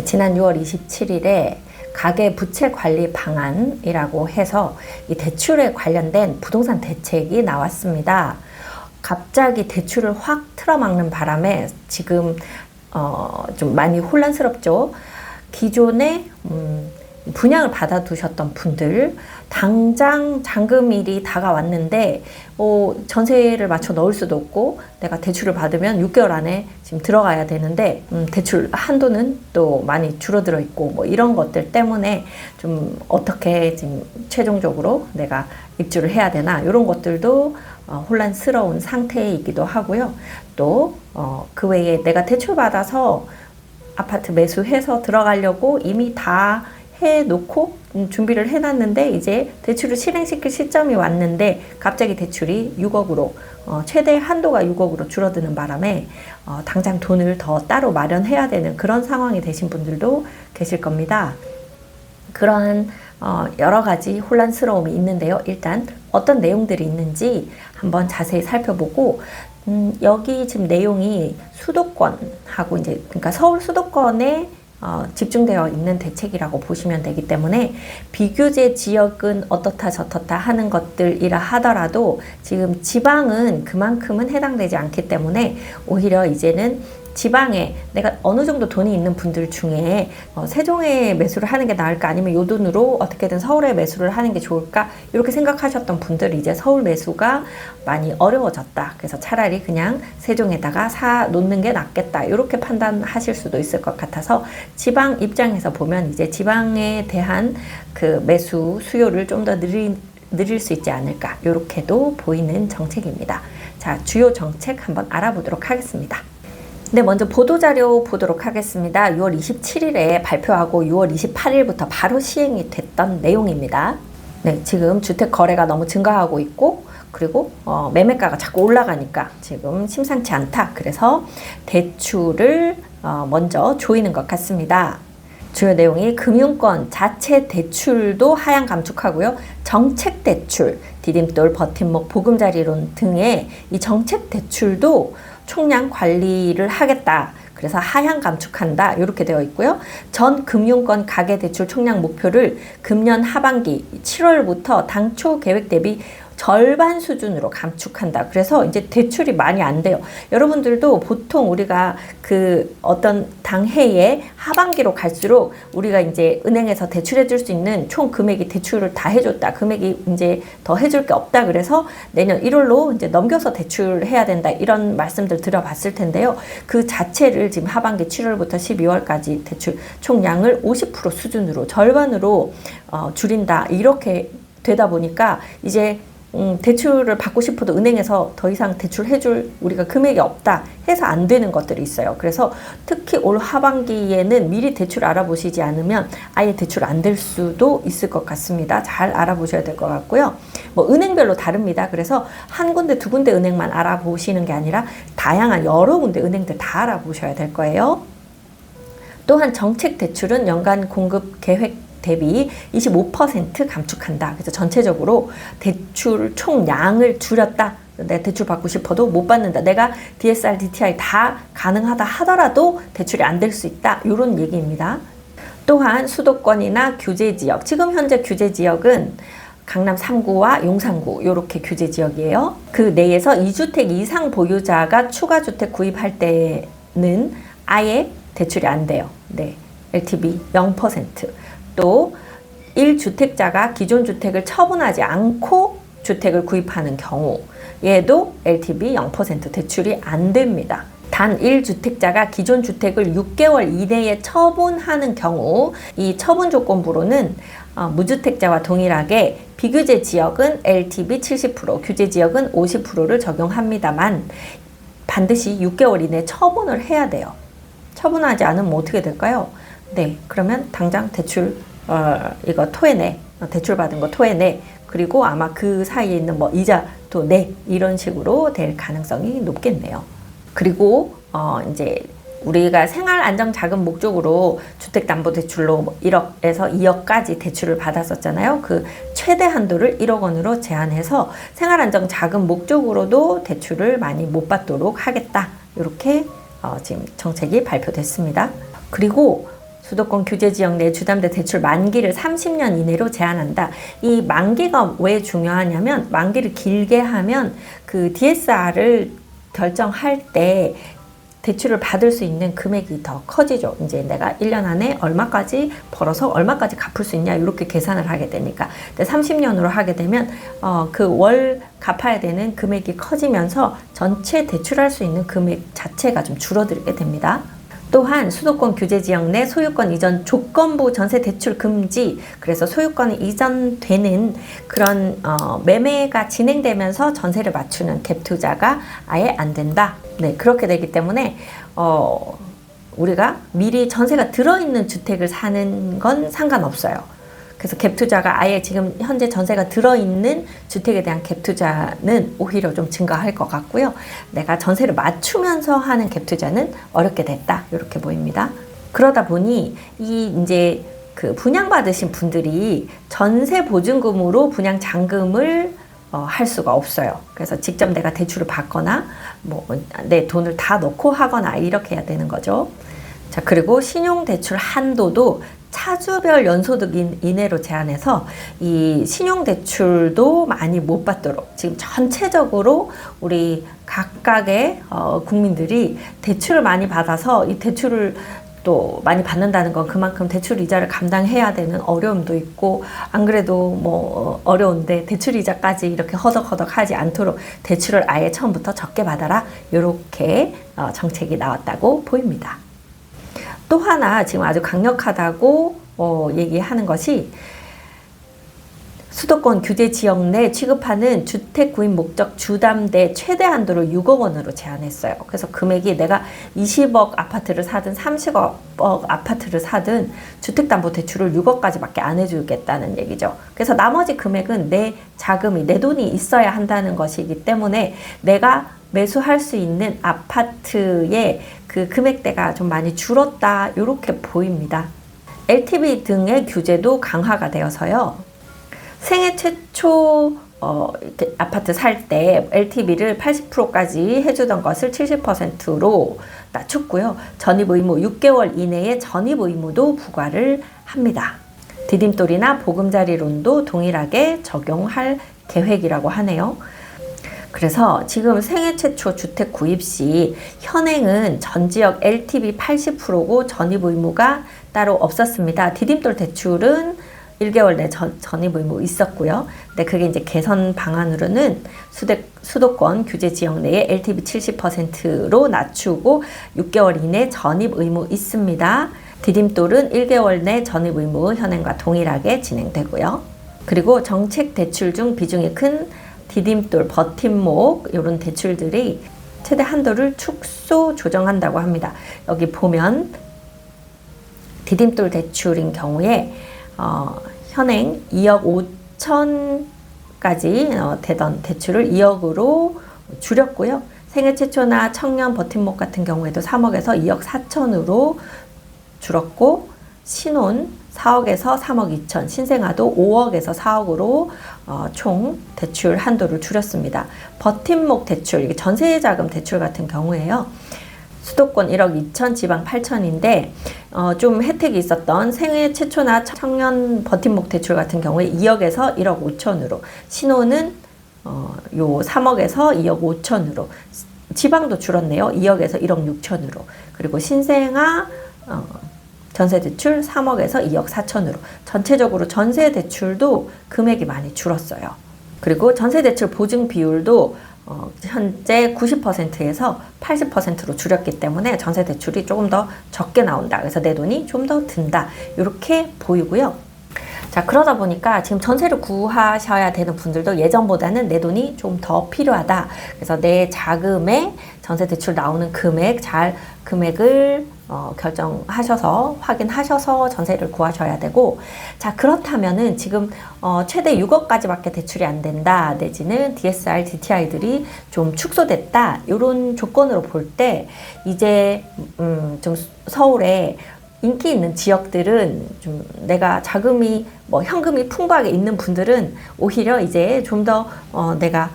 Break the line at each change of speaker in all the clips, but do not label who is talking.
지난 6월 27일에 가계부채관리 방안이라고 해서 이 대출에 관련된 부동산 대책이 나왔습니다. 갑자기 대출을 확 틀어막는 바람에 지금 좀 많이 혼란스럽죠. 기존에 분양을 받아두셨던 분들 당장 잔금일이 다가왔는데 전세를 맞춰 넣을 수도 없고 내가 대출을 받으면 6개월 안에 지금 들어가야 되는데 대출 한도는 또 많이 줄어들어 있고 뭐 이런 것들 때문에 좀 어떻게 지금 최종적으로 내가 입주를 해야 되나 이런 것들도 혼란스러운 상태이기도 하고요. 또 그 외에 내가 대출 받아서 아파트 매수해서 들어가려고 이미 다 해놓고 준비를 해놨는데 이제 대출을 실행시킬 시점이 왔는데 갑자기 대출이 6억으로 최대 한도가 6억으로 줄어드는 바람에 당장 돈을 더 따로 마련해야 되는 그런 상황이 되신 분들도 계실 겁니다. 그러한 여러 가지 혼란스러움이 있는데요. 일단 어떤 내용들이 있는지 한번 자세히 살펴보고 여기 지금 내용이 수도권하고 이제 그러니까 서울 수도권에 집중되어 있는 대책이라고 보시면 되기 때문에 비규제 지역은 어떻다 저떻다 하는 것들이라 하더라도 지금 지방은 그만큼은 해당되지 않기 때문에 오히려 이제는 지방에 내가 어느 정도 돈이 있는 분들 중에 세종에 매수를 하는 게 나을까 아니면 요 돈으로 어떻게든 서울에 매수를 하는 게 좋을까 이렇게 생각하셨던 분들이 이제 서울 매수가 많이 어려워졌다. 그래서 차라리 그냥 세종에다가 사 놓는 게 낫겠다. 이렇게 판단하실 수도 있을 것 같아서 지방 입장에서 보면 이제 지방에 대한 그 매수 수요를 좀 더 늘릴 수 있지 않을까 이렇게도 보이는 정책입니다. 자, 주요 정책 한번 알아보도록 하겠습니다. 네, 먼저 보도자료 보도록 하겠습니다. 6월 27일에 발표하고 6월 28일부터 바로 시행이 됐던 내용입니다. 네, 지금 주택 거래가 너무 증가하고 있고 그리고 매매가가 자꾸 올라가니까 지금 심상치 않다. 그래서 대출을 먼저 조이는 것 같습니다. 주요 내용이 금융권 자체 대출도 하향 감축하고요. 정책 대출, 디딤돌, 버팀목, 보금자리론 등의 이 정책 대출도 총량 관리를 하겠다. 그래서 하향 감축한다. 이렇게 되어 있고요. 전 금융권 가계대출 총량 목표를 금년 하반기 7월부터 당초 계획 대비 절반 수준으로 감축한다. 그래서 이제 대출이 많이 안 돼요. 여러분들도 보통 우리가 그 어떤 당해의 하반기로 갈수록 우리가 이제 은행에서 대출해 줄 수 있는 총 금액이 대출을 다 해줬다. 금액이 이제 더 해줄 게 없다. 그래서 내년 1월로 이제 넘겨서 대출해야 된다. 이런 말씀들 들어봤을 텐데요. 그 자체를 지금 하반기 7월부터 12월까지 대출 총량을 50% 수준으로 절반으로 줄인다. 이렇게 되다 보니까 이제 대출을 받고 싶어도 은행에서 더 이상 대출해줄 우리가 금액이 없다 해서 안 되는 것들이 있어요. 그래서 특히 올 하반기에는 미리 대출 알아보시지 않으면 아예 대출 안 될 수도 있을 것 같습니다. 잘 알아보셔야 될 것 같고요. 뭐 은행별로 다릅니다. 그래서 한 군데 두 군데 은행만 알아보시는 게 아니라 다양한 여러 군데 은행들 다 알아보셔야 될 거예요. 또한 정책 대출은 연간 공급 계획 대비 25% 감축한다. 그래서 전체적으로 대출 총량을 줄였다. 내가 대출 받고 싶어도 못 받는다. 내가 DSR, DTI 다 가능하다 하더라도 대출이 안 될 수 있다. 이런 얘기입니다. 또한 수도권이나 규제지역, 지금 현재 규제지역은 강남 3구와 용산구 이렇게 규제지역이에요. 그 내에서 2주택 이상 보유자가 추가 주택 구입할 때는 아예 대출이 안 돼요. 네, LTV 0%. 또 1주택자가 기존 주택을 처분하지 않고 주택을 구입하는 경우에도 LTV 0% 대출이 안 됩니다. 단 1주택자가 기존 주택을 6개월 이내에 처분하는 경우 이 처분 조건부로는 무주택자와 동일하게 비규제 지역은 LTV 70%, 규제 지역은 50%를 적용합니다만 반드시 6개월 이내에 처분을 해야 돼요. 처분하지 않으면 어떻게 될까요? 네, 그러면 당장 대출 이거 토해내, 대출 받은 거 토해내. 그리고 아마 그 사이에 있는 뭐 이자도 내 이런 식으로 될 가능성이 높겠네요. 그리고 이제 우리가 생활안정자금 목적으로 주택담보대출로 1억에서 2억까지 대출을 받았었잖아요. 그 최대 한도를 1억 원으로 제한해서 생활안정자금 목적으로도 대출을 많이 못 받도록 하겠다. 이렇게 지금 정책이 발표됐습니다. 그리고 수도권 규제 지역 내 주담대 대출 만기를 30년 이내로 제한한다. 이 만기가 왜 중요하냐면 만기를 길게 하면 그 DSR을 결정할 때 대출을 받을 수 있는 금액이 더 커지죠. 이제 내가 1년 안에 얼마까지 벌어서 얼마까지 갚을 수 있냐 이렇게 계산을 하게 되니까. 근데 30년으로 하게 되면 그 월 갚아야 되는 금액이 커지면서 전체 대출할 수 있는 금액 자체가 좀 줄어들게 됩니다. 또한 수도권 규제 지역 내 소유권 이전 조건부 전세 대출 금지, 그래서 소유권이 이전되는 그런 매매가 진행되면서 전세를 맞추는 갭 투자가 아예 안 된다. 네, 그렇게 되기 때문에 우리가 미리 전세가 들어있는 주택을 사는 건 상관없어요. 그래서 갭 투자가 아예 지금 현재 전세가 들어있는 주택에 대한 갭 투자는 오히려 좀 증가할 것 같고요. 내가 전세를 맞추면서 하는 갭 투자는 어렵게 됐다. 이렇게 보입니다. 그러다 보니 이제 그 분양받으신 분들이 전세 보증금으로 분양 잔금을 할 수가 없어요. 그래서 직접 내가 대출을 받거나 뭐 내 돈을 다 넣고 하거나 이렇게 해야 되는 거죠. 자, 그리고 신용대출 한도도 차주별 연소득 이내로 제한해서 이 신용대출도 많이 못 받도록 지금 전체적으로 우리 각각의 국민들이 대출을 많이 받아서 이 대출을 또 많이 받는다는 건 그만큼 대출 이자를 감당해야 되는 어려움도 있고, 안 그래도 뭐 어려운데 대출 이자까지 이렇게 허덕허덕 하지 않도록 대출을 아예 처음부터 적게 받아라, 이렇게 정책이 나왔다고 보입니다. 또 하나 지금 아주 강력하다고 얘기하는 것이 수도권 규제 지역 내 취급하는 주택 구입 목적 주담대 최대 한도를 6억 원으로 제한했어요. 그래서 금액이 내가 20억 아파트를 사든 30억 아파트를 사든 주택담보대출을 6억까지밖에 안 해주겠다는 얘기죠. 그래서 나머지 금액은 내 자금이, 내 돈이 있어야 한다는 것이기 때문에 내가 매수할 수 있는 아파트의 그 금액대가 좀 많이 줄었다, 이렇게 보입니다. LTV 등의 규제도 강화가 되어서요. 생애 최초 이렇게 아파트 살 때 LTV를 80%까지 해주던 것을 70%로 낮췄고요. 전입 의무 6개월 이내에 전입 의무도 부과를 합니다. 디딤돌이나 보금자리론도 동일하게 적용할 계획이라고 하네요. 그래서 지금 생애 최초 주택 구입 시 현행은 전 지역 LTV 80%고 전입 의무가 따로 없었습니다. 디딤돌 대출은 1개월 내 전입 의무 있었고요. 근데 그게 이제 개선 방안으로는 수도권 규제 지역 내에 LTV 70%로 낮추고 6개월 이내 전입 의무 있습니다. 디딤돌은 1개월 내 전입 의무 현행과 동일하게 진행되고요. 그리고 정책 대출 중 비중이 큰 디딤돌, 버팀목 이런 대출들이 최대 한도를 축소 조정한다고 합니다. 여기 보면 디딤돌 대출인 경우에 현행 2억 5천까지 되던 대출을 2억으로 줄였고요. 생애 최초나 청년 버팀목 같은 경우에도 3억에서 2억 4천으로 줄었고, 신혼 4억에서 3억 2천, 신생아도 5억에서 4억으로 총 대출 한도를 줄였습니다. 버팀목 대출, 이게 전세자금 대출 같은 경우에요. 수도권 1억 2천, 지방 8천인데 좀 혜택이 있었던 생애 최초나 청년 버팀목 대출 같은 경우에 2억에서 1억 5천으로, 신혼은 요 3억에서 2억 5천으로, 지방도 줄었네요. 2억에서 1억 6천으로, 그리고 신생아 전세대출 3억에서 2억 4천으로 전체적으로 전세대출도 금액이 많이 줄었어요. 그리고 전세대출 보증 비율도 현재 90%에서 80%로 줄였기 때문에 전세대출이 조금 더 적게 나온다. 그래서 내 돈이 좀 더 든다. 이렇게 보이고요. 자, 그러다 보니까 지금 전세를 구하셔야 되는 분들도 예전보다는 내 돈이 좀 더 필요하다. 그래서 내 자금에 전세대출 나오는 금액을 결정하셔서 확인하셔서 전세를 구하셔야 되고, 자, 그렇다면은 지금 최대 6억까지밖에 대출이 안 된다, 내지는 DSR, DTI들이 좀 축소됐다, 이런 조건으로 볼 때 이제 좀 서울에 인기 있는 지역들은 좀 내가 자금이 현금이 풍부하게 있는 분들은 오히려 이제 좀 더 내가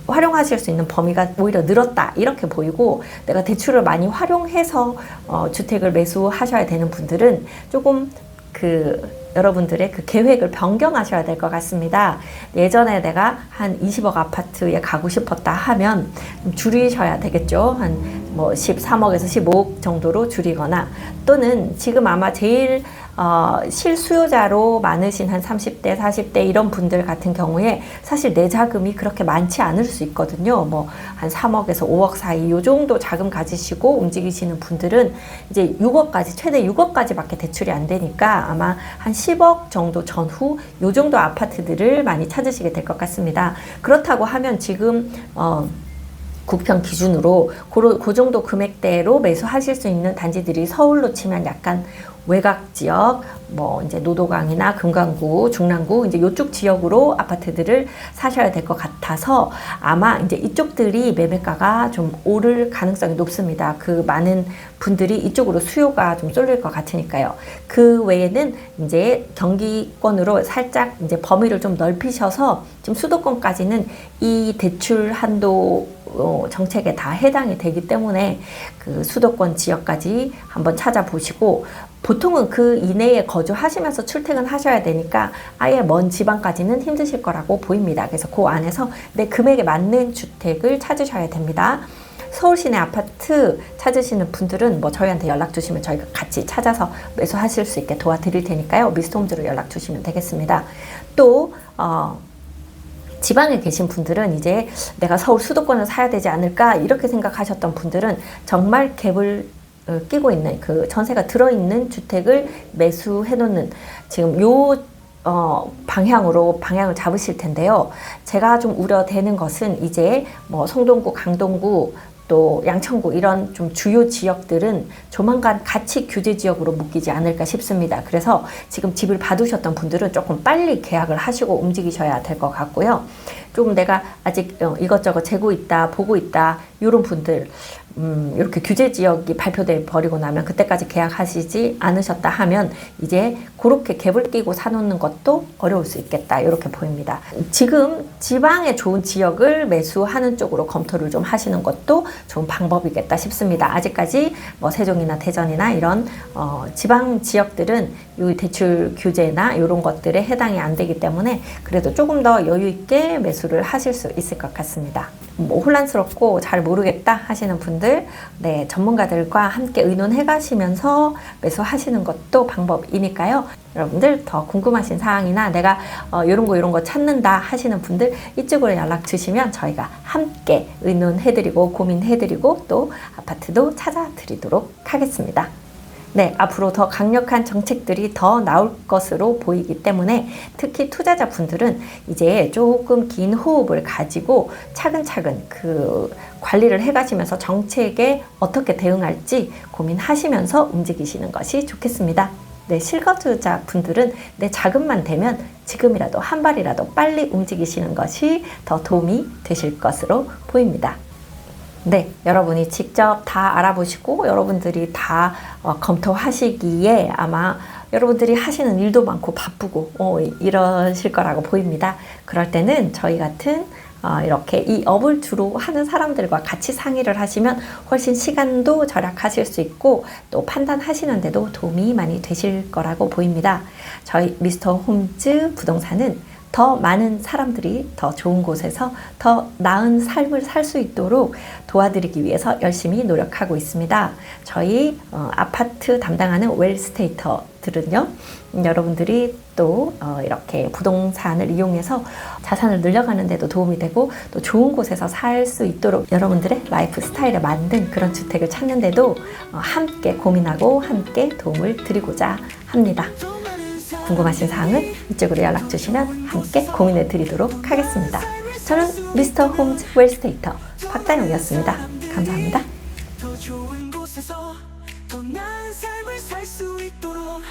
활용하실 수 있는 범위가 오히려 늘었다 이렇게 보이고, 내가 대출을 많이 활용해서 주택을 매수하셔야 되는 분들은 조금 여러분들의 계획을 변경하셔야 될 것 같습니다. 예전에 내가 한 20억 아파트에 가고 싶었다 하면 좀 줄이셔야 되겠죠. 한 13억에서 15억 정도로 줄이거나, 또는 지금 아마 제일 실수요자로 많으신 한 30대, 40대 이런 분들 같은 경우에 사실 내 자금이 그렇게 많지 않을 수 있거든요. 한 3억에서 5억 사이 요 정도 자금 가지시고 움직이시는 분들은 이제 6억까지, 최대 6억까지밖에 대출이 안 되니까 아마 한 10억 정도 전후 요 정도 아파트들을 많이 찾으시게 될 것 같습니다. 그렇다고 하면 지금 구평 기준으로 그 정도 금액대로 매수하실 수 있는 단지들이 서울로 치면 약간 외곽 지역, 이제 노도강이나 금강구, 중랑구, 이제 이쪽 지역으로 아파트들을 사셔야 될 것 같아서 아마 이제 이쪽들이 매매가가 좀 오를 가능성이 높습니다. 많은 분들이 이쪽으로 수요가 좀 쏠릴 것 같으니까요. 그 외에는 이제 경기권으로 살짝 이제 범위를 좀 넓히셔서 지금 수도권까지는 이 대출 한도 정책에 다 해당이 되기 때문에 수도권 지역까지 한번 찾아보시고, 보통은 그 이내에 거주하시면서 출퇴근하셔야 되니까 아예 먼 지방까지는 힘드실 거라고 보입니다. 그래서 그 안에서 내 금액에 맞는 주택을 찾으셔야 됩니다. 서울 시내 아파트 찾으시는 분들은 저희한테 연락 주시면 저희가 같이 찾아서 매수하실 수 있게 도와드릴 테니까요. 미스터홈즈로 연락 주시면 되겠습니다. 또 지방에 계신 분들은 이제 내가 서울 수도권을 사야 되지 않을까 이렇게 생각하셨던 분들은 정말 갭을 끼고 있는 전세가 들어있는 주택을 매수해 놓는 지금 방향을 잡으실 텐데요. 제가 좀 우려되는 것은 이제 성동구, 강동구, 또 양천구 이런 좀 주요 지역들은 조만간 같이 규제 지역으로 묶이지 않을까 싶습니다. 그래서 지금 집을 받으셨던 분들은 조금 빨리 계약을 하시고 움직이셔야 될 것 같고요. 조금 내가 아직 이것저것 재고 있다, 보고 있다 이런 분들, 이렇게 규제 지역이 발표돼 버리고 나면 그때까지 계약하시지 않으셨다 하면 이제 그렇게 갭을 끼고 사놓는 것도 어려울 수 있겠다 이렇게 보입니다. 지금 지방에 좋은 지역을 매수하는 쪽으로 검토를 좀 하시는 것도 좋은 방법이겠다 싶습니다. 아직까지 세종이나 대전이나 이런 지방 지역들은 이 대출 규제나 이런 것들에 해당이 안 되기 때문에 그래도 조금 더 여유 있게 매수를 하실 수 있을 것 같습니다. 혼란스럽고 잘 모르겠다 하시는 분들, 전문가들과 함께 의논해 가시면서 매수하시는 것도 방법이니까요. 여러분들 더 궁금하신 사항이나 내가 이런 거 찾는다 하시는 분들 이쪽으로 연락 주시면 저희가 함께 의논해드리고 고민해드리고 또 아파트도 찾아드리도록 하겠습니다. 앞으로 더 강력한 정책들이 더 나올 것으로 보이기 때문에 특히 투자자분들은 이제 조금 긴 호흡을 가지고 차근차근 관리를 해가시면서 정책에 어떻게 대응할지 고민하시면서 움직이시는 것이 좋겠습니다. 실거주자 분들은 내 자금만 되면 지금이라도 한 발이라도 빨리 움직이시는 것이 더 도움이 되실 것으로 보입니다. 여러분이 직접 다 알아보시고 여러분들이 다 검토하시기에 아마 여러분들이 하시는 일도 많고 바쁘고 이러실 거라고 보입니다. 그럴 때는 저희 같은 이렇게 이 업을 주로 하는 사람들과 같이 상의를 하시면 훨씬 시간도 절약하실 수 있고 또 판단하시는데도 도움이 많이 되실 거라고 보입니다. 저희 미스터홈즈 부동산은 더 많은 사람들이 더 좋은 곳에서 더 나은 삶을 살 수 있도록 도와드리기 위해서 열심히 노력하고 있습니다. 저희 아파트 담당하는 웰스테이터들은요, 여러분들이 또 이렇게 부동산을 이용해서 자산을 늘려가는 데도 도움이 되고 또 좋은 곳에서 살 수 있도록 여러분들의 라이프 스타일에 맞는 그런 주택을 찾는 데도 함께 고민하고 함께 도움을 드리고자 합니다. 궁금하신 사항은 이쪽으로 연락 주시면 함께 고민해 드리도록 하겠습니다. 저는 미스터 홈즈 웰스테이터 박다영이었습니다. 감사합니다.
더 좋은 곳에서 더 나은 삶을 살 수 있도록